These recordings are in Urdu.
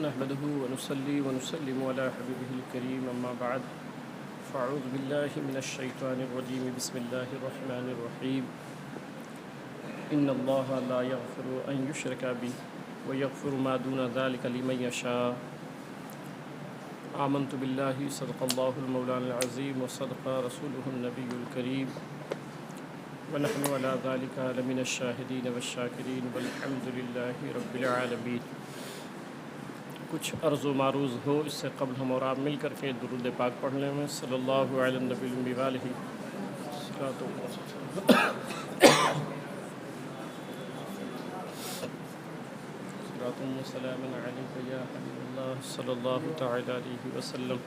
نحمده ونصلي ونسلم على حبيبه الكريم أما بعد فأعوذ بالله من الشيطان الرجيم بسم الله الرحمن الرحيم إن الله لا يغفر أن يشرك به ويغفر ما دون ذلك لمن يشاء آمنت بالله صدق الله المولان العظيم وصدق رسوله النبي الكريم ونحن على ذلك لمن الشاهدين والشاكرين والحمد لله رب العالمين۔ کچھ عرض و معروض ہو اس سے قبل ہم اور آپ مل کر کے درود پاک پڑھنے میں صلی اللہ علیہ النبی الأمی وآلہ صلاۃ و سلام علیک یا حبیب اللہ صلی اللہ تعالی علیہ وسلم۔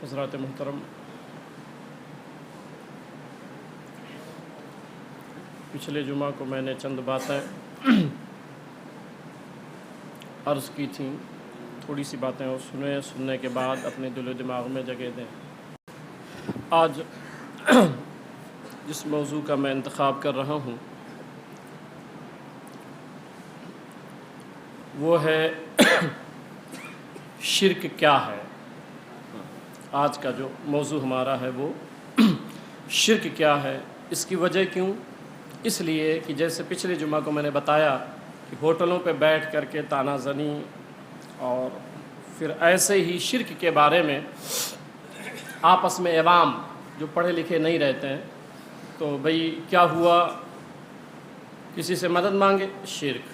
حضرات محترم، پچھلے جمعہ کو میں نے چند باتیں عرض کی تھیں، تھوڑی سی باتیں اور سننے کے بعد اپنے دل و دماغ میں جگہ دیں۔ آج جس موضوع کا میں انتخاب کر رہا ہوں وہ ہے شرک کیا ہے۔ آج کا جو موضوع ہمارا ہے وہ شرک کیا ہے، اس کی وجہ کیوں؟ اس لیے کہ جیسے پچھلے جمعہ کو میں نے بتایا کہ ہوٹلوں پہ بیٹھ کر کے تانا زنی اور پھر ایسے ہی شرک کے بارے میں آپس میں عوام جو پڑھے لکھے نہیں رہتے ہیں تو بھئی کیا ہوا، کسی سے مدد مانگے شرک،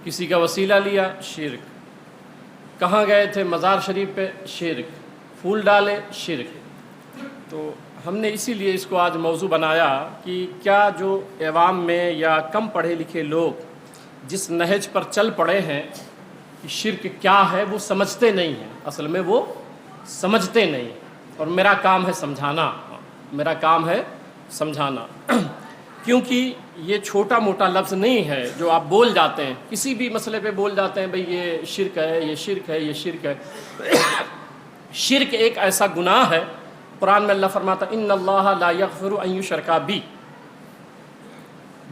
کسی کا وسیلہ لیا شرک، کہاں گئے تھے مزار شریف پہ شرک، پھول ڈالے شرک۔ تو ہم نے اسی لیے اس کو آج موضوع بنایا کہ کیا جو عوام میں یا کم پڑھے لکھے لوگ جس نہج پر چل پڑے ہیں کہ شرک کیا ہے وہ سمجھتے نہیں ہیں، اصل میں وہ سمجھتے نہیں، اور میرا کام ہے سمجھانا، میرا کام ہے سمجھانا کیونکہ یہ چھوٹا موٹا لفظ نہیں ہے جو آپ بول جاتے ہیں، کسی بھی مسئلے پہ بول جاتے ہیں بھئی یہ شرک ہے، یہ شرک ہے، یہ شرک ہے۔ شرک ایک ایسا گناہ ہے، قرآن میں اللہ فرماتا ان اللہ لا یغفر ان یشرک بہ،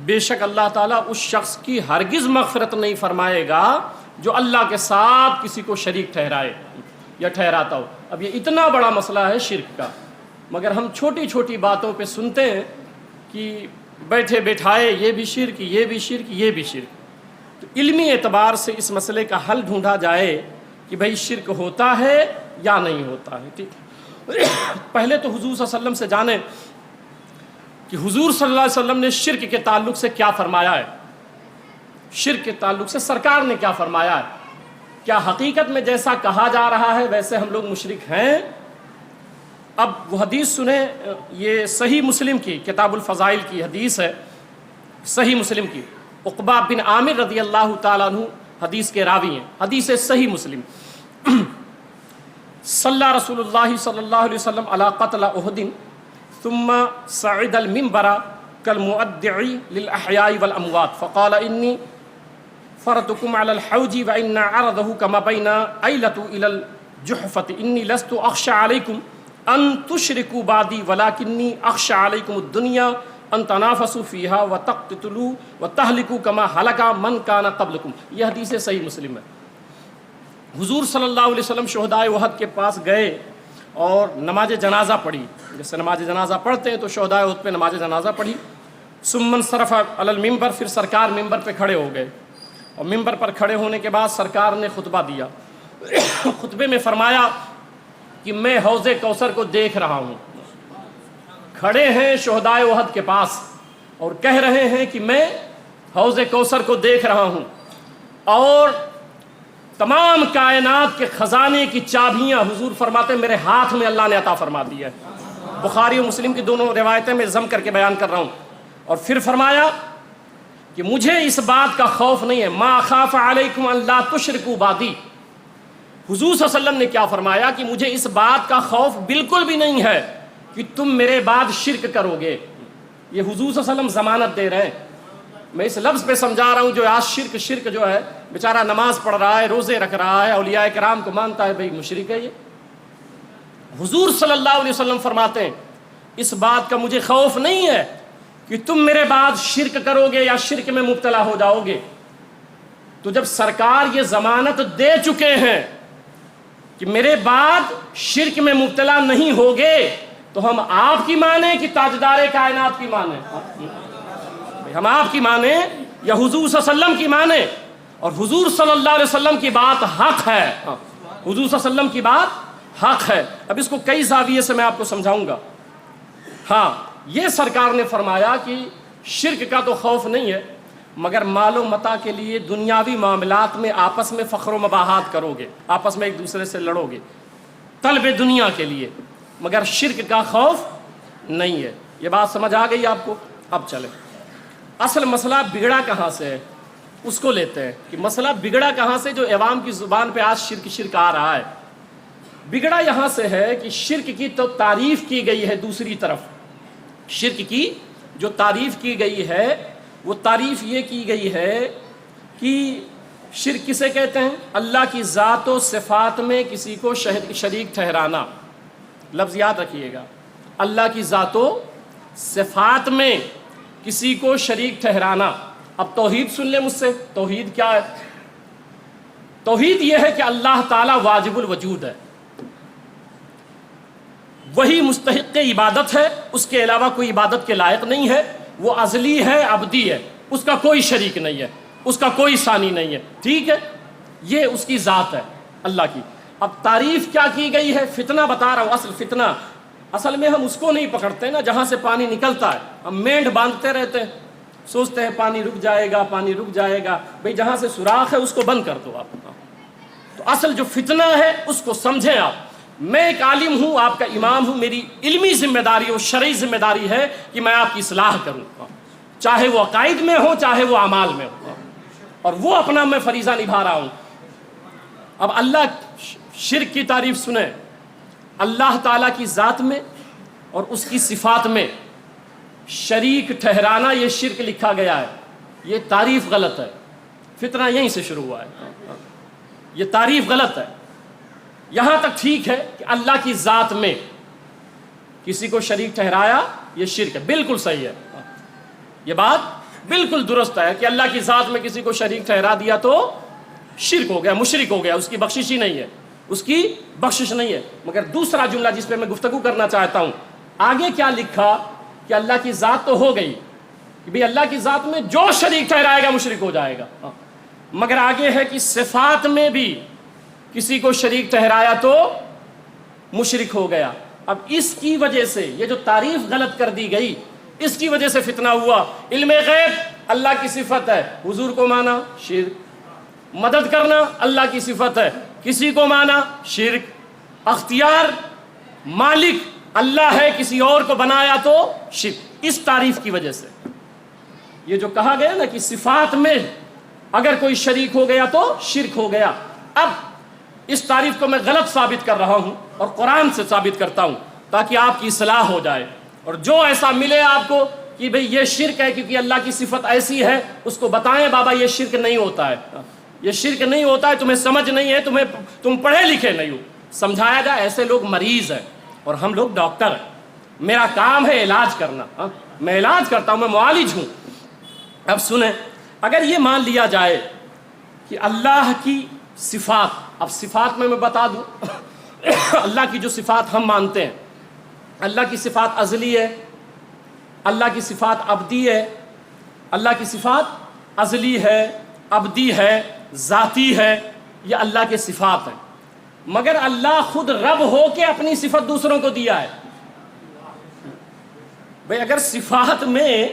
بے شک اللہ تعالیٰ اس شخص کی ہرگز مغفرت نہیں فرمائے گا جو اللہ کے ساتھ کسی کو شریک ٹھہرائے یا ٹھہراتا ہو۔ اب یہ اتنا بڑا مسئلہ ہے شرک کا، مگر ہم چھوٹی چھوٹی باتوں پہ سنتے ہیں کہ بیٹھے بیٹھائے یہ بھی شرک، یہ بھی شرک، یہ بھی شرک۔ تو علمی اعتبار سے اس مسئلے کا حل ڈھونڈا جائے کہ بھئی شرک ہوتا ہے یا نہیں ہوتا ہے، ٹھیک ہے۔ پہلے تو حضور صلی اللہ علیہ وسلم سے جانیں کہ حضور صلی اللہ علیہ وسلم نے شرک کے تعلق سے کیا فرمایا ہے، شرک کے تعلق سے سرکار نے کیا فرمایا ہے۔ کیا حقیقت میں جیسا کہا جا رہا ہے ویسے ہم لوگ مشرک ہیں؟ اب وہ حدیث سنیں، یہ صحیح مسلم کی کتاب الفضائل کی حدیث ہے، صحیح مسلم کی، عقبہ بن عامر رضی اللہ تعالیٰ عنہ حدیث کے راوی ہیں، حدیث صحیح مسلم۔ صلی رسول اللہ صلی اللہ علیہ وسلم علی قتل احد ثم صعد المنبر كالمؤدع للأحياء والأموات فقال إني فرضكم على الحوض وإن عرضه كما بين أيلة إلى الجحفة إني لست أخشى عليكم أن تشركوا بعدي ولكني أخشى عليكم الدنيا أن تنافسوا فيها وتقتلوا وتهلكوا كما هلك من كان قبلكم۔ یہ حدیث صحیح مسلم ہے۔ حضور صلی اللہ علیہ وسلم شہدائے احد کے پاس گئے اور نماز جنازہ پڑھی، جیسے نماز جنازہ پڑھتے ہیں تو شہدائے احد پہ نماز جنازہ پڑھی۔ ثم انصرف علی المنبر، پھر سرکار ممبر پہ کھڑے ہو گئے، اور ممبر پر کھڑے ہونے کے بعد سرکار نے خطبہ دیا۔ خطبے میں فرمایا کہ میں حوض کوثر کو دیکھ رہا ہوں، کھڑے ہیں شہدائے احد کے پاس اور کہہ رہے ہیں کہ میں حوض کوثر کو دیکھ رہا ہوں، اور تمام کائنات کے خزانے کی چابیاں حضور فرماتے ہیں میرے ہاتھ میں اللہ نے عطا فرما دی ہے۔ بخاری و مسلم کی دونوں روایتیں میں ضم کر کے بیان کر رہا ہوں۔ اور پھر فرمایا کہ مجھے اس بات کا خوف نہیں ہے، ما خاف علیکم ان لا تشرکوا بعدی۔ حضور صلی اللہ علیہ وسلم نے کیا فرمایا کہ مجھے اس بات کا خوف بالکل بھی نہیں ہے کہ تم میرے بعد شرک کرو گے۔ یہ حضور صلی اللہ علیہ وسلم ضمانت دے رہے ہیں۔ میں اس لفظ پہ سمجھا رہا ہوں جو آج شرک جو ہے، بیچارہ نماز پڑھ رہا ہے، روزے رکھ رہا ہے، اولیاء کرام کو مانتا ہے، بھئی مشرک ہے یہ۔ حضور صلی اللہ علیہ وسلم فرماتے ہیں اس بات کا مجھے خوف نہیں ہے کہ تم میرے بعد شرک کرو گے یا شرک میں مبتلا ہو جاؤ گے، تو جب سرکار یہ ضمانت دے چکے ہیں کہ میرے بعد شرک میں مبتلا نہیں ہوگے، تو ہم آپ کی مانیں کہ تاجدار کائنات کی مانیں؟ ہم آپ کی مانیں یا حضور صلی اللہ علیہ وسلم کی مانیں؟ اور حضور صلی اللہ علیہ وسلم کی بات حق ہے، حضور صلی اللہ علیہ وسلم کی بات حق ہے۔ اب اس کو کئی زاویے سے میں آپ کو سمجھاؤں گا۔ ہاں، یہ سرکار نے فرمایا کہ شرک کا تو خوف نہیں ہے، مگر مال و متاع کے لیے دنیاوی معاملات میں آپس میں فخر و مباحات کرو گے، آپس میں ایک دوسرے سے لڑو گے طلب دنیا کے لیے، مگر شرک کا خوف نہیں ہے۔ یہ بات سمجھ آ گئی آپ کو؟ اب چلیں، اصل مسئلہ بگڑا کہاں سے ہے اس کو لیتے ہیں، کہ مسئلہ بگڑا کہاں سے جو عوام کی زبان پہ آج شرک شرک آ رہا ہے۔ بگڑا یہاں سے ہے کہ شرک کی تو تعریف کی گئی ہے، دوسری طرف شرک کی جو تعریف کی گئی ہے وہ تعریف یہ کی گئی ہے کہ شرک کسے کہتے ہیں؟ اللہ کی ذات و صفات میں کسی کو شریک ٹھہرانا۔ لفظ یاد رکھیے گا، اللہ کی ذات و صفات میں کسی کو شریک ٹھہرانا۔ اب توحید سن لیں مجھ سے، توحید کیا ہے؟ توحید یہ ہے کہ اللہ تعالیٰ واجب الوجود ہے، وہی مستحق عبادت ہے، اس کے علاوہ کوئی عبادت کے لائق نہیں ہے، وہ ازلی ہے، ابدی ہے، اس کا کوئی شریک نہیں ہے، اس کا کوئی ثانی نہیں ہے، ٹھیک ہے؟ یہ اس کی ذات ہے اللہ کی۔ اب تعریف کیا کی گئی ہے؟ فتنہ بتا رہا ہوں، اصل فتنہ، اصل میں ہم اس کو نہیں پکڑتے نا جہاں سے پانی نکلتا ہے، ہم مینڈ باندھتے رہتے ہیں، سوچتے ہیں پانی رک جائے گا، پانی رک جائے گا، بھئی جہاں سے سوراخ ہے اس کو بند کر دو آپ۔ تو اصل جو فتنہ ہے اس کو سمجھیں آپ۔ میں ایک عالم ہوں، آپ کا امام ہوں، میری علمی ذمہ داری اور شرعی ذمہ داری ہے کہ میں آپ کی اصلاح کروں، چاہے وہ عقائد میں ہو چاہے وہ اعمال میں ہو، اور وہ اپنا میں فریضہ نبھا رہا ہوں۔ اب اللہ شرک کی تعریف سنیں، اللہ تعالیٰ کی ذات میں اور اس کی صفات میں شریک ٹھہرانا یہ شرک لکھا گیا ہے، یہ تعریف غلط ہے، فتنہ یہیں سے شروع ہوا ہے، یہ تعریف غلط ہے۔ یہاں تک ٹھیک ہے کہ اللہ کی ذات میں کسی کو شریک ٹھہرایا یہ شرک ہے، بالکل صحیح ہے، یہ بات بالکل درست ہے کہ اللہ کی ذات میں کسی کو شریک ٹھہرا دیا تو شرک ہو گیا، مشرک ہو گیا، اس کی بخشش ہی نہیں ہے، اس کی بخشش نہیں ہے۔ مگر دوسرا جملہ جس پہ میں گفتگو کرنا چاہتا ہوں، آگے کیا لکھا کہ اللہ کی ذات تو ہو گئی کہ بھئی اللہ کی ذات میں جو شریک ٹھہرائے گا مشرک ہو جائے گا، مگر آگے ہے کہ صفات میں بھی کسی کو شریک ٹھہرایا تو مشرک ہو گیا۔ اب اس کی وجہ سے یہ جو تعریف غلط کر دی گئی، اس کی وجہ سے فتنہ ہوا۔ علم غیب اللہ کی صفت ہے، حضور کو مانا شرک، مدد کرنا اللہ کی صفت ہے، کسی کو مانا شرک، اختیار مالک اللہ ہے، کسی اور کو بنایا تو شرک۔ اس تعریف کی وجہ سے یہ جو کہا گیا نا کہ صفات میں اگر کوئی شریک ہو گیا تو شرک ہو گیا، اب اس تعریف کو میں غلط ثابت کر رہا ہوں اور قرآن سے ثابت کرتا ہوں تاکہ آپ کی اصلاح ہو جائے، اور جو ایسا ملے آپ کو کہ بھئی یہ شرک ہے کیونکہ اللہ کی صفت ایسی ہے، اس کو بتائیں بابا یہ شرک نہیں ہوتا ہے، یہ شرک نہیں ہوتا ہے، تمہیں سمجھ نہیں ہے، تم پڑھے لکھے نہیں ہو، سمجھایا جائے۔ ایسے لوگ مریض ہیں اور ہم لوگ ڈاکٹر ہیں، میرا کام ہے علاج کرنا، میں علاج کرتا ہوں، میں معالج ہوں۔ اب سنیں، اگر یہ مان لیا جائے کہ اللہ کی صفات، اب صفات میں بتا دوں اللہ کی جو صفات ہم مانتے ہیں، اللہ کی صفات ازلی ہے، اللہ کی صفات ابدی ہے، اللہ کی صفات ازلی ہے، ابدی ہے، ذاتی ہے، یہ اللہ کے صفات ہیں، مگر اللہ خود رب ہو کے اپنی صفت دوسروں کو دیا ہے۔ بھئی اگر صفات میں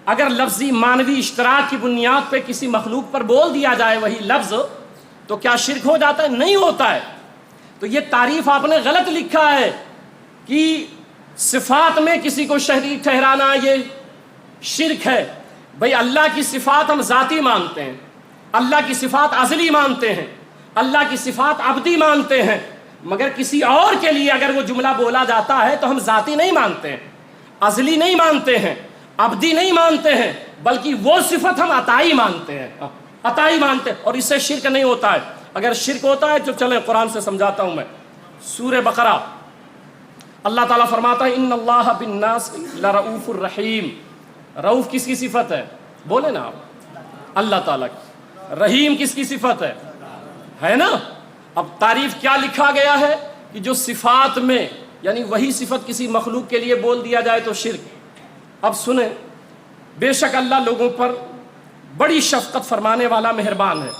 اگر لفظی مانوی اشتراک کی بنیاد پہ کسی مخلوق پر بول دیا جائے وہی لفظ تو کیا شرک ہو جاتا ہے؟ نہیں ہوتا ہے۔ تو یہ تعریف آپ نے غلط لکھا ہے کہ صفات میں کسی کو شریک ٹھہرانا یہ شرک ہے۔ بھئی اللہ کی صفات ہم ذاتی مانتے ہیں، اللہ کی صفات ازلی مانتے ہیں، اللہ کی صفات ابدی مانتے ہیں، مگر کسی اور کے لیے اگر وہ جملہ بولا جاتا ہے تو ہم ذاتی نہیں مانتے ہیں، ازلی نہیں مانتے ہیں، ابدی نہیں مانتے ہیں، بلکہ وہ صفت ہم عطائی مانتے ہیں، عطائی مانتے ہیں، اور اس سے شرک نہیں ہوتا ہے۔ اگر شرک ہوتا ہے تو چلیں قرآن سے سمجھاتا ہوں میں۔ سورہ بقرہ اللہ تعالیٰ فرماتا ہے ان اللہ بالناس لرؤوف الرحیم. رؤوف کس کی صفت ہے؟ بولے نا آپ. اللہ تعالیٰ کی. رحیم کس کی صفت ہے نا. اب تعریف کیا لکھا گیا ہے کہ جو صفات میں یعنی وہی صفت کسی مخلوق کے لیے بول دیا جائے تو شرک. اب سنیں، بے شک اللہ لوگوں پر بڑی شفقت فرمانے والا مہربان ہے.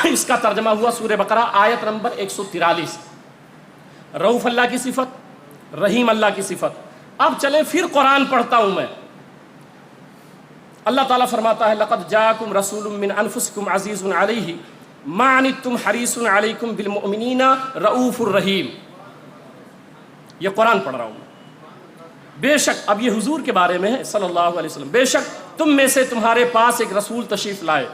اس کا ترجمہ ہوا سورہ بقرہ آیت نمبر 143. رؤوف اللہ کی صفت، رحیم اللہ کی صفت. اب چلیں پھر قرآن پڑھتا ہوں میں. اللہ تعالیٰ فرماتا ہے لقد جاءکم رسول من انفسکم عزیز علیہ ما عنتم حریص علیکم بالمؤمنین رؤوف الرحیم. یہ قرآن پڑھ رہا ہوں. بے شک اب یہ حضور کے بارے میں ہے صلی اللہ علیہ وسلم. بے شک تم میں سے تمہارے پاس ایک رسول تشریف لائے،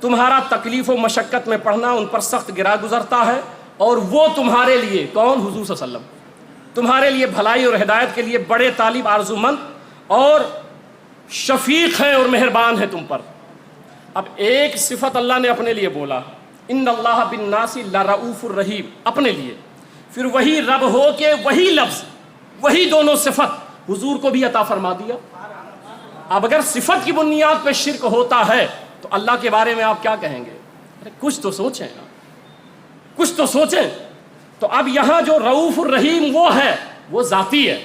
تمہارا تکلیف و مشقت میں پڑھنا ان پر سخت گرا گزرتا ہے، اور وہ تمہارے لیے، کون؟ حضور صلی اللہ علیہ وسلم، تمہارے لیے بھلائی اور ہدایت کے لیے بڑے طالب آرزو مند اور شفیق ہیں اور مہربان ہیں تم پر. اب ایک صفت اللہ نے اپنے لیے بولا، ان اللہ بالناس لرؤوف الرحیم، اپنے لیے. پھر وہی رب ہو کے وہی لفظ، وہی دونوں صفت حضور کو بھی عطا فرما دیا. اب اگر صفت کی بنیاد پہ شرک ہوتا ہے تو اللہ کے بارے میں آپ کیا کہیں گے؟ کچھ تو سوچیں، کچھ تو سوچیں. تو اب یہاں جو رؤوف الرحیم وہ ہے، وہ ذاتی ہے.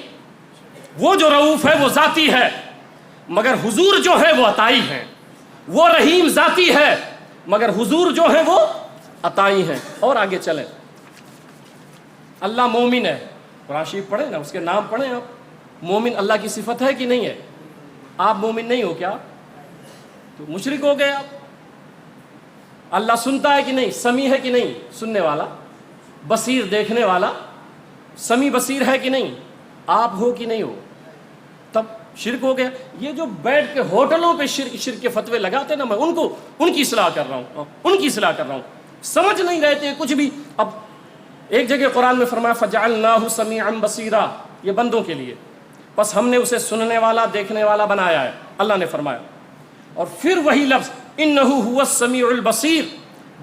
وہ جو رؤوف ہے وہ ذاتی ہے، مگر حضور جو ہے وہ عطائی ہے. وہ رحیم ذاتی ہے مگر حضور جو ہے وہ عطائی ہیں. اور آگے چلیں. اللہ مومن ہے، قرآن شریف پڑھیں نا، اس کے نام پڑھیں آپ. مومن اللہ کی صفت ہے کہ نہیں ہے؟ آپ مومن نہیں ہو کیا؟ تو مشرک ہو گئے آپ. اللہ سنتا ہے کہ نہیں؟ سمیع ہے کہ نہیں؟ سننے والا. بصیر دیکھنے والا. سمیع بصیر ہے کہ نہیں؟ آپ ہو کہ نہیں ہو؟ تب شرک ہو گیا. یہ جو بیٹھ کے ہوٹلوں پہ شرک کے فتوے لگاتے نا، میں ان کی اصلاح کر رہا ہوں، ان کی اصلاح کر رہا ہوں. سمجھ نہیں رہتے کچھ بھی. اب ایک جگہ قرآن میں فرمایا فجعلناہ سمیعا بصیرا، یہ بندوں کے لیے، بس ہم نے اسے سننے والا دیکھنے والا بنایا ہے، اللہ نے فرمایا. اور پھر وہی لفظ انہ هو السمیع البصیر،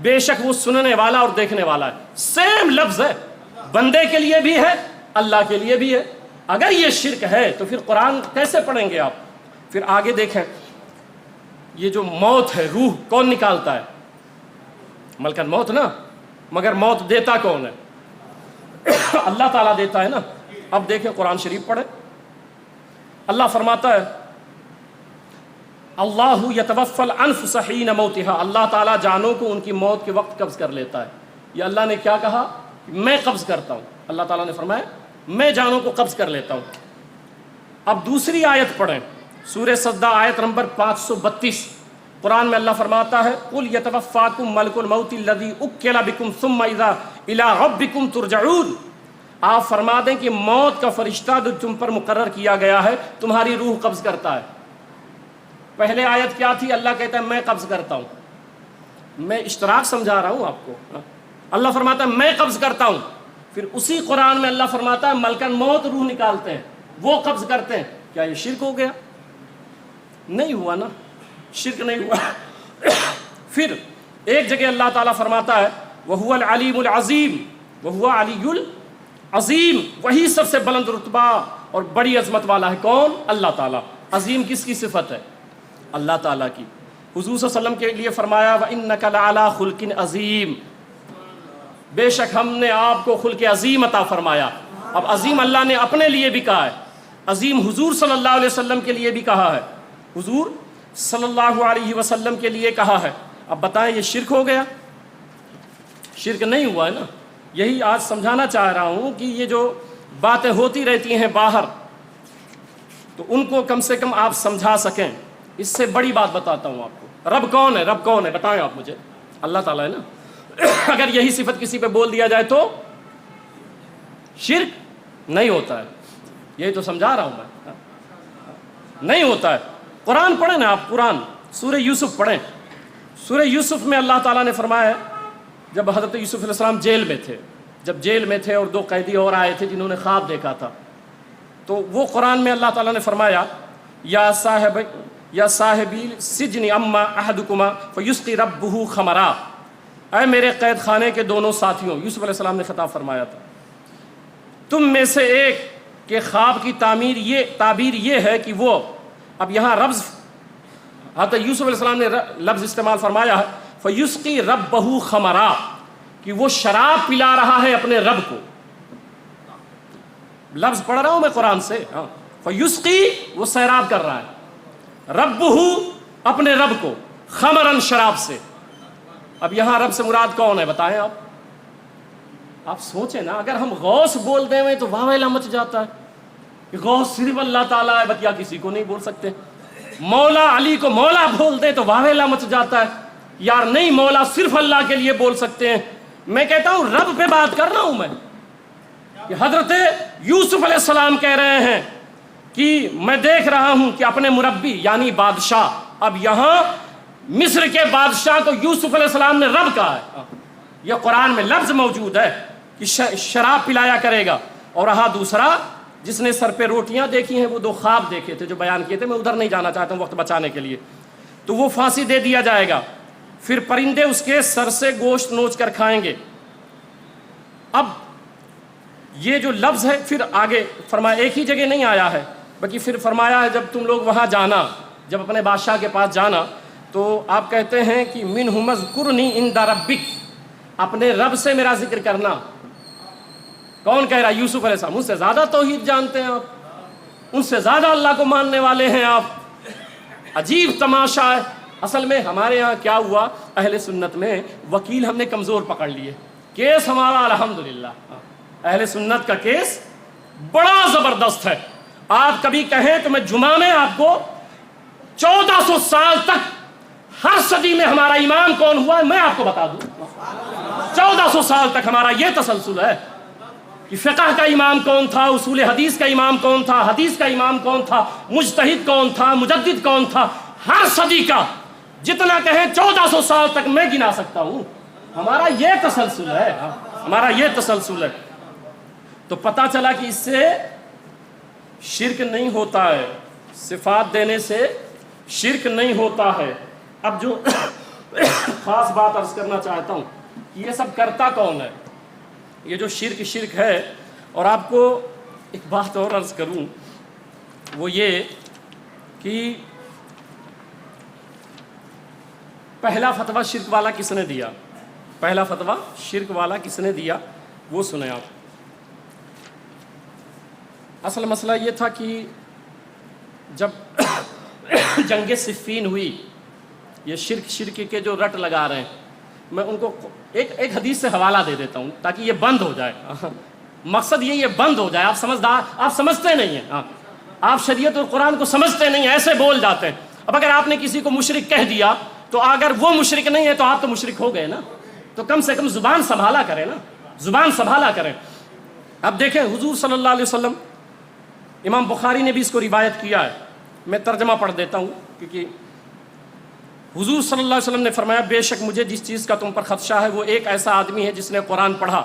بے شک وہ سننے والا اور دیکھنے والا ہے. سیم لفظ ہے، بندے کے لیے بھی ہے، اللہ کے لیے بھی ہے. اگر یہ شرک ہے تو پھر قرآن کیسے پڑھیں گے آپ؟ پھر آگے دیکھیں، یہ جو موت ہے، روح کون نکالتا ہے؟ ملکن موت نا، مگر موت دیتا کون ہے؟ اللہ تعالیٰ دیتا ہے نا. اب دیکھیں قرآن شریف پڑھیں. اللہ فرماتا ہے اللہ یتوفی الانفس حین موتها، اللہ تعالیٰ جانوں کو ان کی موت کے وقت قبض کر لیتا ہے. یہ اللہ نے کیا کہا؟ میں قبض کرتا ہوں. اللہ تعالیٰ نے فرمایا میں جانوں کو قبض کر لیتا ہوں. اب دوسری آیت پڑھیں، سورہ سجدہ آیت نمبر 532. قرآن میں اللہ فرماتا ہے قل یتوفاکم ملک الموت الذی اکل بکم ثم اذا الی ربکم ترجعون. آپ فرما دیں کہ موت کا فرشتہ جو تم پر مقرر کیا گیا ہے تمہاری روح قبض کرتا ہے. پہلے آیت کیا تھی؟ اللہ کہتا ہے میں قبض کرتا ہوں. میں اشتراک سمجھا رہا ہوں آپ کو. اللہ فرماتا ہے میں قبض کرتا ہوں. پھر اسی قرآن میں اللہ فرماتا ہے ملکن موت روح نکالتے ہیں، وہ قبض کرتے ہیں. کیا یہ شرک ہو گیا؟ نہیں ہوا نا، شرک نہیں ہوا. پھر ایک جگہ اللہ تعالیٰ فرماتا ہے وَهُوَ الْعَلِيمُ الْعَظِيمُ، وَهُوَ عَلِيُّ الْعَظِيمُ، وہی سب سے بلند رتبہ اور بڑی عظمت والا ہے. کون؟ اللہ تعالیٰ. عظیم کس کی صفت ہے؟ اللہ تعالیٰ کی. حضور صلی اللہ علیہ وسلم کے لیے فرمایا وَإِنَّكَ لَعَلَىٰ خُلْقٍ عَظِيمٍ، بے شک ہم نے آپ کو خلق عظیم عطا فرمایا. اب عظیم اللہ نے اپنے لیے بھی کہا ہے، عظیم حضور صلی اللہ علیہ وسلم کے لیے بھی کہا ہے، حضور صلی اللہ علیہ وسلم کے لیے کہا ہے. اب بتائیں یہ شرک ہو گیا؟ شرک نہیں ہوا ہے نا. یہی آج سمجھانا چاہ رہا ہوں کہ یہ جو باتیں ہوتی رہتی ہیں باہر، تو ان کو کم سے کم آپ سمجھا سکیں. اس سے بڑی بات بتاتا ہوں آپ کو. رب کون ہے؟ رب کون ہے بتائیں آپ مجھے. اللہ تعالیٰ ہے نا. اگر یہی صفت کسی پہ بول دیا جائے تو شرک نہیں ہوتا ہے. یہی تو سمجھا رہا ہوں میں. نہیں ہوتا ہے. قرآن پڑھیں نا آپ، قرآن سورہ یوسف پڑھیں. سورہ یوسف میں اللہ تعالیٰ نے فرمایا ہے جب حضرت یوسف علیہ السلام جیل میں تھے، جب جیل میں تھے اور 2 قیدی اور آئے تھے جنہوں نے خواب دیکھا تھا، تو وہ قرآن میں اللہ تعالیٰ نے فرمایا یا صاحبی السجن اما احدکما فیسقی ربہ خمرا، اے میرے قید خانے کے دونوں ساتھیوں. یوسف علیہ السلام نے خطاب فرمایا تھا تم میں سے ایک کے خواب کی تعبیر یہ ہے کہ وہ، اب یہاں ربز حضرت یوسف علیہ السلام نے لفظ استعمال فرمایا ہے فیسقی ربہ خمرا، کہ وہ شراب پلا رہا ہے اپنے رب کو. لفظ پڑھ رہا ہوں میں قرآن سے. فیسقی وہ سیراب کر رہا ہے، ربہ اپنے رب کو، خمرن شراب سے. اب یہاں رب سے مراد کون ہے بتائیں آپ سوچیں نا. اگر ہم غوث بول دیں تو واہ ویلا مچ جاتا ہے کہ غوث صرف اللہ تعالیٰ ہے، بقیہ کسی کو نہیں بول سکتے. مولا علی کو مولا بول دیں تو واہ ویلا مچ جاتا ہے، یار نہیں مولا صرف اللہ کے لیے بول سکتے ہیں. میں کہتا ہوں رب پہ بات کر رہا ہوں میں، کہ حضرت یوسف علیہ السلام کہہ رہے ہیں کہ میں دیکھ رہا ہوں کہ اپنے مربی یعنی بادشاہ، اب یہاں مصر کے بادشاہ کو یوسف علیہ السلام نے رب کہا ہے. یہ قرآن میں لفظ موجود ہے کہ شراب پلایا کرے گا. اور رہا دوسرا، جس نے سر پہ روٹیاں دیکھی ہیں، وہ 2 خواب دیکھے تھے جو بیان کیے تھے، میں ادھر نہیں جانا چاہتا ہوں وقت بچانے کے لیے. تو وہ پھانسی دے دیا جائے گا، پھر پرندے اس کے سر سے گوشت نوچ کر کھائیں گے. اب یہ جو لفظ ہے پھر آگے فرمایا، ایک ہی جگہ نہیں آیا ہے بلکہ پھر فرمایا ہے جب تم لوگ وہاں جانا، جب اپنے بادشاہ کے پاس جانا تو آپ کہتے ہیں کہ منہم اذکرنی عند ربک، اپنے رب سے میرا ذکر کرنا. کون کہہ رہا ہے؟ یوسف علیہ السلام. ان سے زیادہ توحید جانتے ہیں آپ، ان سے زیادہ اللہ کو ماننے والے ہیں آپ. عجیب تماشا ہے. اصل میں ہمارے ہاں کیا ہوا، اہل سنت میں وکیل ہم نے کمزور پکڑ لیے. کیس ہمارا الحمدللہ اہل سنت کا کیس بڑا زبردست ہے. آپ کبھی کہیں تو میں جمعہ میں آپ کو 1400 سال تک ہر صدی میں ہمارا امام کون ہوا ہے میں آپ کو بتا دوں. 1400 سال تک ہمارا یہ تسلسل ہے کہ فقہ کا امام کون تھا، اصول حدیث کا امام کون تھا، حدیث کا امام کون تھا، مجتہد کون تھا، مجدد کون تھا. ہر صدی کا جتنا کہیں 1400 سال تک میں گنا سکتا ہوں. ہمارا یہ تسلسل ہے، ہمارا یہ تسلسل ہے. تو پتہ چلا کہ اس سے شرک نہیں ہوتا ہے، صفات دینے سے شرک نہیں ہوتا ہے. اب جو خاص بات عرض کرنا چاہتا ہوں کہ یہ سب کرتا کون ہے، یہ جو شرک ہے. اور آپ کو ایک بات اور عرض کروں، وہ یہ کہ پہلا فتویٰ شرک والا کس نے دیا، پہلا فتویٰ شرک والا کس نے دیا وہ سنیں آپ. اصل مسئلہ یہ تھا کہ جب جنگ صفین ہوئی، یہ شرک کے جو رٹ لگا رہے ہیں، میں ان کو ایک حدیث سے حوالہ دے دیتا ہوں تاکہ یہ بند ہو جائے. مقصد یہ بند ہو جائے. آپ سمجھدار، آپ سمجھتے نہیں ہیں، آپ شریعت اور قرآن کو سمجھتے نہیں ہیں، ایسے بول جاتے ہیں. اب اگر آپ نے کسی کو مشرک کہہ دیا تو اگر وہ مشرک نہیں ہے تو آپ تو مشرک ہو گئے نا. تو کم سے کم زبان سنبھالا کریں نا، زبان سنبھالا کریں. اب دیکھیں حضور صلی اللہ علیہ وسلم، امام بخاری نے بھی اس کو روایت کیا ہے، میں ترجمہ پڑھ دیتا ہوں کیونکہ حضور صلی اللہ علیہ وسلم نے فرمایا بے شک مجھے جس چیز کا تم پر خدشہ ہے وہ ایک ایسا آدمی ہے جس نے قرآن پڑھا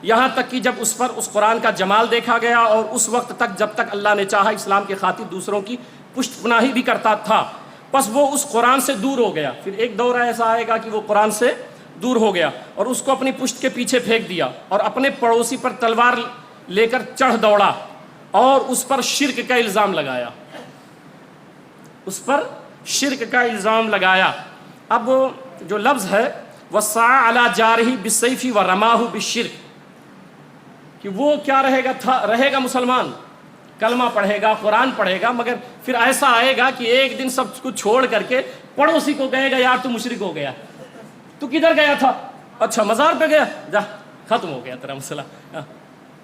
یہاں تک کہ جب اس پر اس قرآن کا جمال دیکھا گیا، اور اس وقت تک جب تک اللہ نے چاہا اسلام کی خاطر دوسروں کی پشت پناہی بھی کرتا تھا، پس وہ اس قرآن سے دور ہو گیا. پھر ایک دور ایسا آئے گا کہ وہ قرآن سے دور ہو گیا اور اس کو اپنی پشت کے پیچھے پھینک دیا اور اپنے پڑوسی پر تلوار لے کر چڑھ دوڑا اور اس پر شرک کا الزام لگایا، اس پر شرک کا الزام لگایا. اب جو لفظ ہے وَسَعَى عَلَى جَارِهِ بِالسَّيْفِ وَرَمَاهُ بِالشِّرْكِ، کہ وہ کیا رہے گا مسلمان، کلمہ پڑھے گا، قرآن پڑھے گا، مگر پھر ایسا آئے گا کہ ایک دن سب کچھ چھوڑ کر کے پڑوسی کو کہے گا یار تو مشرک ہو گیا. تو کدھر گیا تھا؟ اچھا مزار پہ گیا، جا ختم ہو گیا تیرا مسئلہ.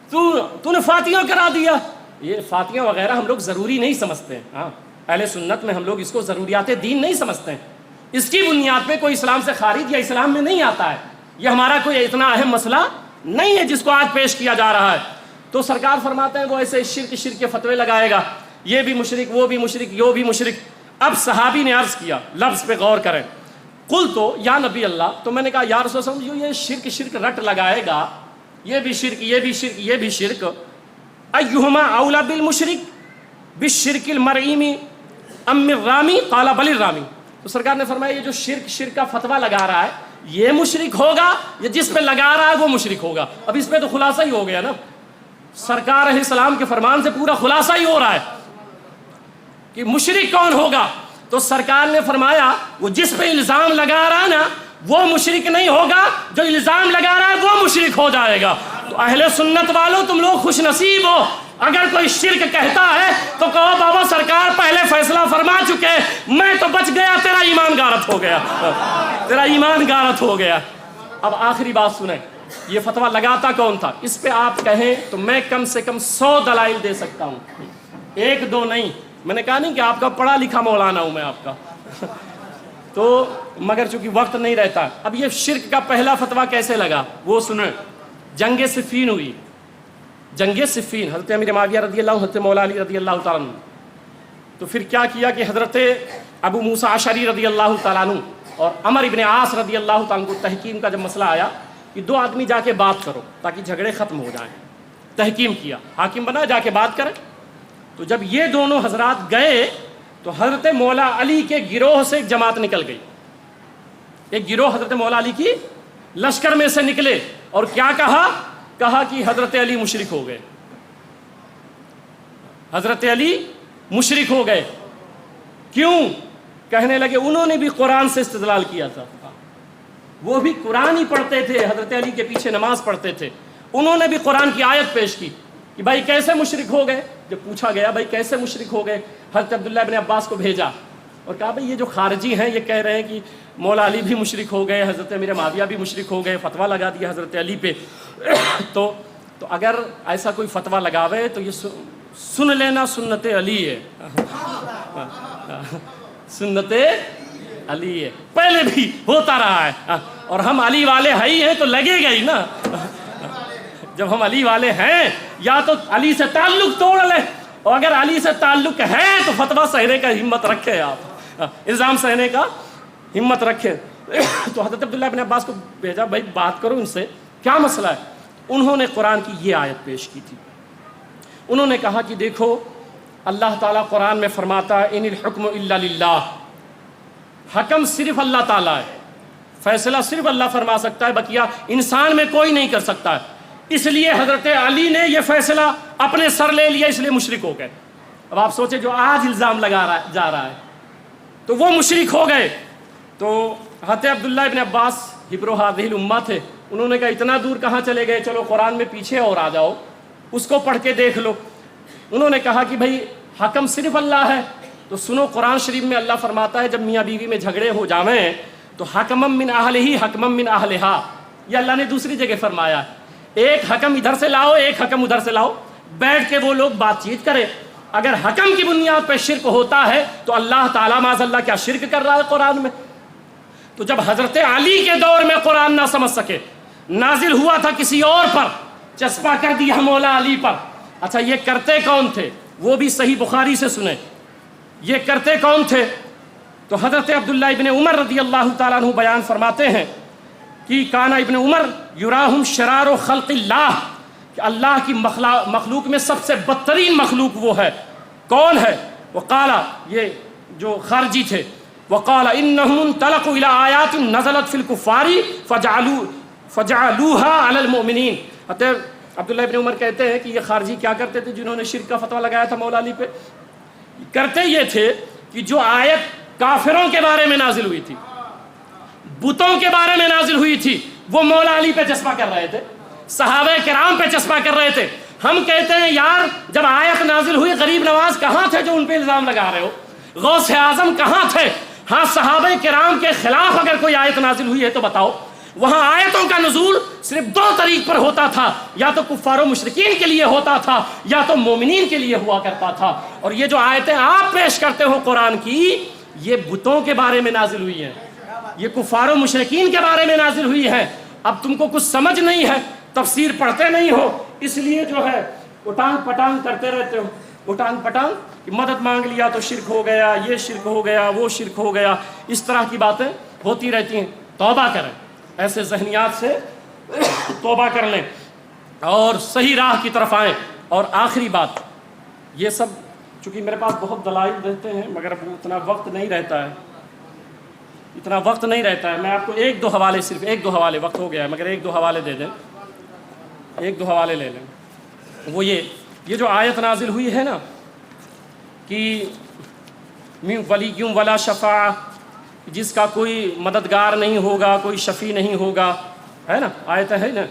تو نے فاتحہ کرا دیا. یہ فاتحہ وغیرہ ہم لوگ ضروری نہیں سمجھتے ہیں. اہل سنت میں ہم لوگ اس کو ضروریات دین نہیں سمجھتے ہیں. اس کی بنیاد پہ کوئی اسلام سے خارج یا اسلام میں نہیں آتا ہے. یہ ہمارا کوئی اتنا اہم مسئلہ نہیں ہے جس کو آج پیش کیا جا رہا ہے. تو سرکار فرماتے ہیں وہ ایسے شرک کے فتوے لگائے گا، یہ بھی مشرک، وہ بھی مشرک، یہ بھی مشرک. اب صحابی نے عرض کیا، لفظ پہ غور کریں، قل تو یا نبی اللہ، تو میں نے کہا یا رسول اللہ جو یہ شرک رٹ لگائے گا، یہ بھی شرک، یہ بھی شرک، یہ بھی شرک، ایہما اولا بالمشرک بالشرک المرئیمی ام الرامی قال بل الرامی. تو سرکار نے فرمایا یہ جو شرک کا فتویٰ لگا رہا ہے یہ مشرک ہوگا، یا جس پہ لگا رہا ہے وہ مشرک ہوگا. اب اس پہ تو خلاصہ ہی ہو گیا نا. سرکار علیہ السلام کے فرمان سے پورا خلاصہ ہی ہو رہا ہے کہ مشرک کون ہوگا. تو سرکار نے فرمایا وہ جس پہ الزام لگا رہا ہے نا وہ مشرک نہیں ہوگا، جو الزام لگا رہا ہے وہ مشرک ہو جائے گا. تو اہل سنت والوں تم لوگ خوش نصیب ہو. اگر کوئی شرک کہتا ہے تو کہو بابا سرکار پہلے فیصلہ فرما چکے، میں تو بچ گیا، تیرا ایمان غارت ہو گیا، تیرا ایمان غارت ہو گیا. اب آخری بات سنیں، یہ فتویٰ لگاتا کون تھا؟ اس پہ آپ کہیں تو میں کم سے کم 100 دلائل دے سکتا ہوں، 1-2 نہیں. میں نے کہا نہیں کہ آپ کا پڑھا لکھا مولانا ہوں میں آپ کا تو مگر چونکہ وقت نہیں رہتا. اب یہ شرک کا پہلا فتویٰ کیسے لگا وہ سنیں. جنگ صفین ہوئی، جنگ صفین، حضرت امیر معاویہ رضی اللہ عنہ، حضرت مولا علی رضی اللہ تعالیٰ عنہ. تو پھر کیا کیا کہ حضرت ابو موسیٰ اشعری رضی اللہ تعالیٰ عنہ اور عمر ابن عاص رضی اللہ تعالیٰ عنہ کو تحکیم کا جب مسئلہ آیا کہ 2 آدمی جا کے بات کرو تاکہ جھگڑے ختم ہو جائیں. تحکیم کیا، حاکم بنا جا کے بات کریں. تو جب یہ دونوں حضرات گئے تو حضرت مولا علی کے گروہ سے ایک جماعت نکل گئی. ایک گروہ حضرت مولا علی کی لشکر میں سے نکلے اور کیا کہا کہ حضرت علی مشرک ہو گئے، حضرت علی مشرک ہو گئے. کیوں؟ کہنے لگے انہوں نے بھی قرآن سے استدلال کیا تھا، وہ بھی قرآن ہی پڑھتے تھے، حضرت علی کے پیچھے نماز پڑھتے تھے. انہوں نے بھی قرآن کی آیت پیش کی کہ بھائی کیسے مشرک ہو گئے. جب پوچھا گیا بھائی کیسے مشرک ہو گئے، حضرت عبداللہ ابن عباس کو بھیجا اور کہا بھائی یہ جو خارجی ہیں یہ کہہ رہے ہیں کہ مولا علی بھی مشرک ہو گئے، حضرت امیر معاویہ بھی مشرک ہو گئے، فتویٰ لگا دیا حضرت علی پہ. تو اگر ایسا کوئی فتویٰ لگاوے تو یہ سن لینا سنت علی ہے، سنت علی ہے، پہلے بھی ہوتا رہا ہے. اور ہم علی والے ہی ہیں تو لگے گا ہی نا. جب ہم علی والے ہیں یا تو علی سے تعلق توڑ لیں، اور اگر علی سے تعلق ہے تو فتویٰ سہنے کا ہمت رکھے، آپ الزام سہنے کا ہمت رکھے. تو حضرت عبداللہ ابن عباس کو بھیجا بھائی بات کرو ان سے، کیا مسئلہ ہے. انہوں نے قرآن کی یہ آیت پیش کی تھی. انہوں نے کہا کہ دیکھو اللہ تعالیٰ قرآن میں فرماتا ہے ان الحکم الا للہ، حکم صرف اللہ تعالیٰ ہے، فیصلہ صرف اللہ فرما سکتا ہے، بقیہ انسان میں کوئی نہیں کر سکتا ہے. اس لیے حضرت علی نے یہ فیصلہ اپنے سر لے لیا، اس لیے مشرک ہو گئے. اب آپ سوچیں جو آج الزام جا رہا ہے تو وہ مشرک ہو گئے. تو حضرت عبداللہ ابن عباس حبر هذه الامہ تھے، انہوں نے کہا اتنا دور کہاں چلے گئے، چلو قرآن میں پیچھے اور آ جاؤ، اس کو پڑھ کے دیکھ لو. انہوں نے کہا کہ بھائی حکم صرف اللہ ہے. تو سنو قرآن شریف میں اللہ فرماتا ہے جب میاں بیوی میں جھگڑے ہو جاویں تو حکمم من اہلہ حکمم من اہلہا، یہ اللہ نے دوسری جگہ فرمایا ہے. ایک حکم ادھر سے لاؤ، ایک حکم ادھر سے لاؤ، بیٹھ کے وہ لوگ بات چیت کریں. اگر حکم کی بنیاد پہ شرک ہوتا ہے تو اللہ تعالیٰ معاذ اللہ کیا شرک کر رہا ہے قرآن میں. تو جب حضرت علی کے دور میں قرآن نہ سمجھ سکے، نازل ہوا تھا کسی اور پر، چسپا کر دیا مولا علی پر. اچھا یہ کرتے کون تھے؟ وہ بھی صحیح بخاری سے سنیں. یہ کرتے کون تھے؟ تو حضرت عبداللہ ابن عمر رضی اللہ تعالیٰ عنہ بیان فرماتے ہیں کہ کانا ابن عمر یراہم شرار و خلق اللہ، کہ اللہ کی مخلوق میں سب سے بدترین مخلوق وہ ہے. کون ہے؟ وقال، یہ جو خارجی تھے، وقال انہم انطلقوا الی آیات نزلت فی الکفار فجعلوها علی المؤمنین. عبداللہ ابن عمر کہتے ہیں کہ یہ خارجی کیا کرتے تھے جنہوں نے شرک کا فتویٰ لگایا تھا مولا علی پہ؟ کرتے یہ تھے کہ جو آیت کافروں کے بارے میں نازل ہوئی تھی، بتوں کے بارے میں نازل ہوئی تھی، وہ مولا علی پہ چسپا کر رہے تھے، صحابہ کرام پہ چسپا کر رہے تھے. ہم کہتے ہیں یار جب آیت نازل ہوئی غریب نواز کہاں تھے جو ان پہ الزام لگا رہے ہو؟ غوث اعظم کہاں تھے؟ ہاں صحابہ کرام کے خلاف اگر کوئی آیت نازل ہوئی ہے تو بتاؤ. وہاں آیتوں کا نزول صرف 2 طریق پر ہوتا تھا، یا تو کفار و مشرکین کے لیے ہوتا تھا یا تو مومنین کے لیے ہوا کرتا تھا. اور یہ جو آیتیں آپ پیش کرتے ہو قرآن کی، یہ بتوں کے بارے میں نازل ہوئی ہیں، یہ کفار و مشرکین کے بارے میں نازل ہوئی ہے. اب تم کو کچھ سمجھ نہیں ہے، تفسیر پڑھتے نہیں ہو، اس لیے جو ہے اٹانگ پٹانگ کرتے رہتے ہو. اٹانگ پٹانگ کہ مدد مانگ لیا تو شرک ہو گیا، یہ شرک ہو گیا، وہ شرک ہو گیا، اس طرح کی باتیں ہوتی رہتی ہیں. توبہ کریں، ایسے ذہنیات سے توبہ کر لیں اور صحیح راہ کی طرف آئیں. اور آخری بات، یہ سب چونکہ میرے پاس بہت دلائل رہتے ہیں مگر اتنا وقت نہیں رہتا ہے، اتنا وقت نہیں رہتا ہے. میں آپ کو 1-2 حوالے، صرف 1-2 حوالے، وقت ہو گیا ہے مگر 1-2 حوالے دے دیں، 1-2 حوالے لے لیں. وہ یہ جو آیت نازل ہوئی ہے نا کہ من ولی ولا شفاع، جس کا کوئی مددگار نہیں ہوگا، کوئی شفیع نہیں ہوگا، ہے نا، آیت ہے نا،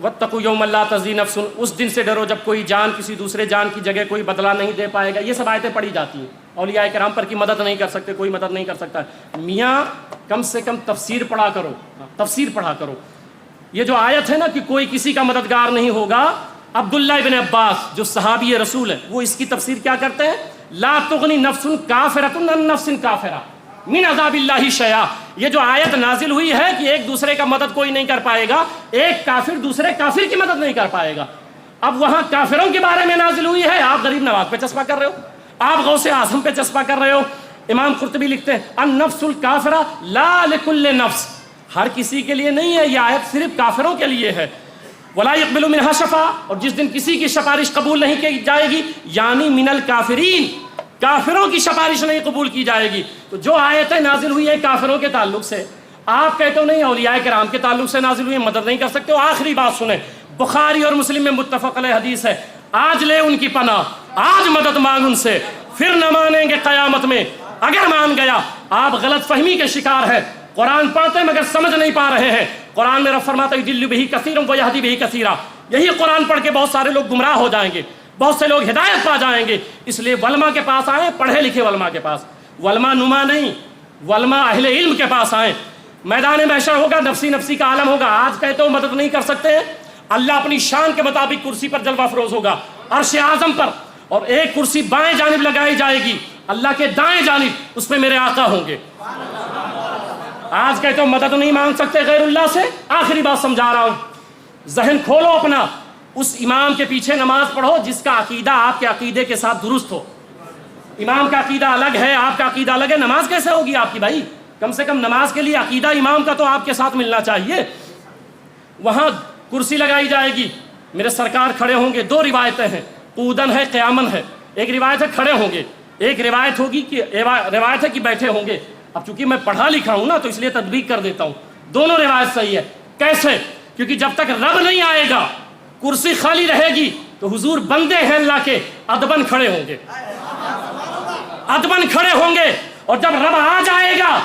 واتقوا یوما لا تجزی نفس، اس دن سے ڈرو جب کوئی جان کسی دوسرے جان کی جگہ کوئی بدلہ نہیں دے پائے گا. یہ سب آیتیں پڑھی جاتی ہیں. اولیاء کرام پر کی مدد نہیں کر سکتے، کوئی مدد نہیں کر سکتا. میاں کم سے کم تفسیر پڑھا کرو، تفسیر پڑھا کرو. یہ جو آیت ہے نا کہ کوئی کسی کا مددگار نہیں ہوگا، عبداللہ ابن عباس جو صحابی رسول ہے وہ اس کی تفسیر کیا کرتے ہیں؟ لا تغنی نفس کافرۃ عن نفس کافرہ من عذاب اللہ شیئا. یہ جو آیت نازل ہوئی ہے کہ ایک دوسرے کا مدد کوئی نہیں کر پائے گا، ایک کافر دوسرے کافر کی مدد نہیں کر پائے گا. اب وہاں کافروں کے بارے میں نازل ہوئی ہے، آپ غریب نواز پہ چسپا کر رہے ہو، آپ غوث اعظم پہ چسپا کر رہے ہو. امام قرطبی لکھتے ہیں النفس الکافرہ لا لکل نفس، ہر کسی کے لیے نہیں ہے، یہ آیت صرف کافروں کے لیے ہے. ولا يقبل منها شفاعہ، اور جس دن کسی کی سفارش قبول نہیں کی جائے گی، یعنی من الکافرین، کافروں کی سفارش نہیں قبول کی جائے گی. تو جو آیتیں نازل ہوئی ہیں کافروں کے تعلق سے، آپ کہتے ہو نہیں اولیاء کرام کے تعلق سے نازل ہوئی، مدد نہیں کر سکتے ہو. آخری بات سنیں، بخاری اور مسلم میں متفق علیہ حدیث ہے، آج لے ان کی پناہ، آج مدد مانگ ان سے، پھر نہ مانیں گے قیامت میں. اگر مان گیا آپ غلط فہمی کے شکار ہیں، قرآن پڑھتے ہیں مگر سمجھ نہیں پا رہے ہیں. قرآن میں رب فرماتا ہے یضل بہ کثیر و یہدی بہ کثیرا، یہی قرآن پڑھ کے بہت سارے لوگ گمراہ ہو جائیں گے، بہت سے لوگ ہدایت پا جائیں گے. اس لیے علماء کے پاس آئیں، پڑھے لکھے علماء کے پاس، علماء نما نہیں، علماء اہل علم کے پاس آئیں. میدان محشر ہوگا، نفسی نفسی کا عالم ہوگا. آج کہتے ہو مدد نہیں کر سکتے، اللہ اپنی شان کے مطابق کرسی پر جلوہ افروز ہوگا، عرش اعظم پر، اور ایک کرسی بائیں جانب لگائی جائے گی، اللہ کے دائیں جانب اس میں میرے آقا ہوں گے. آج کہتے ہو مدد نہیں مانگ سکتے غیر اللہ سے. آخری بات سمجھا رہا ہوں، ذہن کھولو اپنا، اس امام کے پیچھے نماز پڑھو جس کا عقیدہ آپ کے عقیدے کے ساتھ درست ہو. امام کا عقیدہ الگ ہے، آپ کا عقیدہ الگ ہے، نماز کیسے ہوگی آپ کی بھائی؟ کم سے کم نماز کے لیے عقیدہ امام کا تو آپ کے ساتھ ملنا چاہیے. وہاں کرسی لگائی جائے گی، میرے سرکار کھڑے ہوں گے. دو روایتیں ہیں، قودن ہے قیامن ہے. ایک روایت ہے کھڑے ہوں گے، ایک روایت ہوگی کہ روایت ہے کہ بیٹھے ہوں گے. اب چونکہ میں پڑھا لکھا ہوں نا تو اس لیے تطبیق کر دیتا ہوں، دونوں روایت صحیح ہے. کیسے؟ کیونکہ جب تک رب نہیں آئے گا کرسی خالی رہے گی تو حضور بندے ہیں اللہ کے، ادبن کھڑے ہوں گے، ادبن کھڑے ہوں گے. اور جب رب آ جائے گا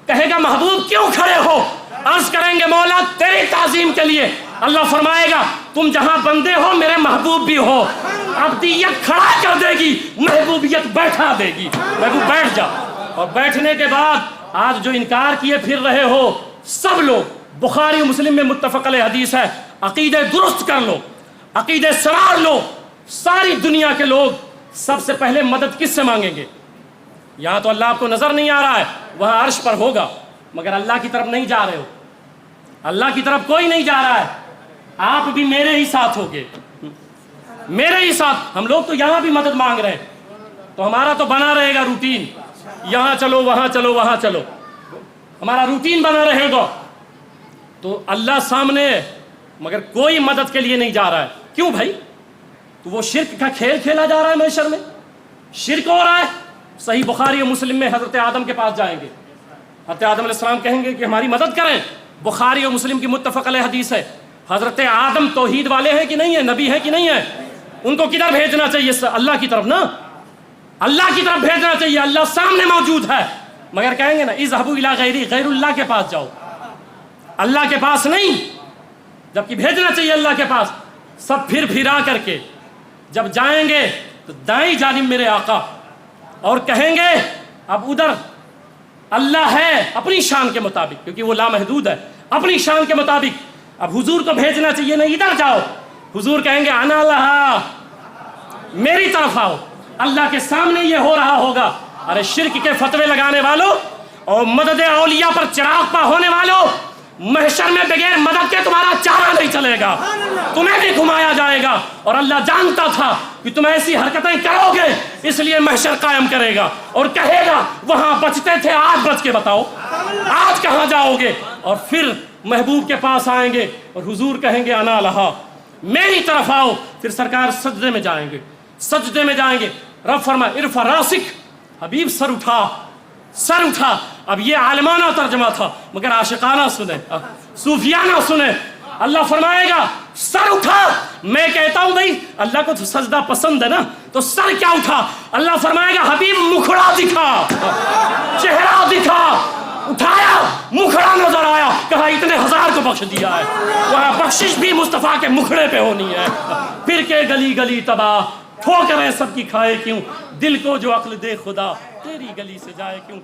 کہے گا محبوب کیوں کھڑے ہو؟ عرض کریں گے مولا تیری تعظیم کے لیے. اللہ فرمائے گا تم جہاں بندے ہو میرے محبوب بھی ہو. عبدیت کھڑا کر دے گی، محبوبیت بیٹھا دے گی. محبوب بیٹھ جا. اور بیٹھنے کے بعد آج جو انکار کیے پھر رہے ہو سب لوگ، بخاری و مسلم میں متفق علیہ حدیث ہے، عقیدے درست کر لو، عقیدے سوار لو. ساری دنیا کے لوگ سب سے پہلے مدد کس سے مانگیں گے؟ یہاں تو اللہ آپ کو نظر نہیں آ رہا ہے، وہاں عرش پر ہوگا، مگر اللہ کی طرف نہیں جا رہے ہو. اللہ کی طرف کوئی نہیں جا رہا ہے، آپ بھی میرے ہی ساتھ ہوگے، میرے ہی ساتھ. ہم لوگ تو یہاں بھی مدد مانگ رہے ہیں، تو ہمارا تو بنا رہے گا روٹین، یہاں چلو وہاں چلو وہاں چلو، ہمارا روٹین بنا رہے گا. تو اللہ سامنے مگر کوئی مدد کے لیے نہیں جا رہا ہے. کیوں بھائی؟ تو وہ شرک کا کھیل کھیلا جا رہا ہے محشر میں، شرک ہو رہا ہے. صحیح بخاری و مسلم میں حضرت آدم کے پاس جائیں گے، حضرت آدم علیہ السلام کہیں گے کہ ہماری مدد کریں. بخاری و مسلم کی متفق علیہ حدیث ہے. حضرت آدم توحید والے ہیں کہ نہیں ہیں، نبی ہیں کہ نہیں ہیں؟ ان کو کدھر بھیجنا چاہیے؟ اللہ کی طرف نا، اللہ کی طرف بھیجنا چاہیے. اللہ سامنے موجود ہے، مگر کہیں گے نا اذهبوا الى غیری، غیر اللہ کے پاس جاؤ، اللہ کے پاس نہیں. جبکہ بھیجنا چاہیے اللہ کے پاس. سب پھر پھرا کر کے جب جائیں گے تو دائیں جانب میرے آقا، اور کہیں گے اب ادھر اللہ ہے اپنی شان کے مطابق، کیونکہ وہ لامحدود ہے، اپنی شان کے مطابق. اب حضور کو بھیجنا چاہیے نہیں ادھر جاؤ. حضور کہیں گے انا لہا، میری طرف آؤ. اللہ کے سامنے یہ ہو رہا ہوگا. ارے شرک کے فتوے لگانے والوں اور مدد اولیاء پر چراغ پا ہونے والوں، محشر میں بغیر مدد کے تمہارا چارہ نہیں چلے گا، تمہیں بھی گھمایا جائے گا. اور اللہ جانتا تھا کہ تم ایسی حرکتیں کرو گے، اس لیے محشر قائم کرے گا اور کہے گا وہاں بچتے تھے، آج بچ کے بتاؤ آج کہاں جاؤ گے. اور پھر محبوب کے پاس آئیں گے اور حضور کہیں گے انا لہا، میری طرف آؤ. پھر سرکار سجدے میں جائیں گے، سجدے میں جائیں گے. رب فرمائے ارفع راسک، حبیب سر اٹھا، سر اٹھا. اب یہ عالمانہ ترجمہ تھا مگر عاشقانہ سنیں، صوفیانہ سنیں. اللہ فرمائے گا سر اٹھا، میں کہتا ہوں بھائی اللہ کو تو سجدہ پسند ہے نا، تو سر کیا اٹھا؟ اللہ فرمائے گا حبیب مکھڑا دکھا، چہرہ دکھا، اٹھایا مکھڑا نظر آیا، کہا اتنے ہزار کو بخش دیا ہے۔ وہ بخشش بھی مصطفیٰ کے مکھڑے پہ ہونی ہے۔ پھر کے گلی گلی تباہ، ٹھوکریں سب کی کھائے کیوں، دل کو جو عقل دے خدا، تیری گلی سے جائے کیوں۔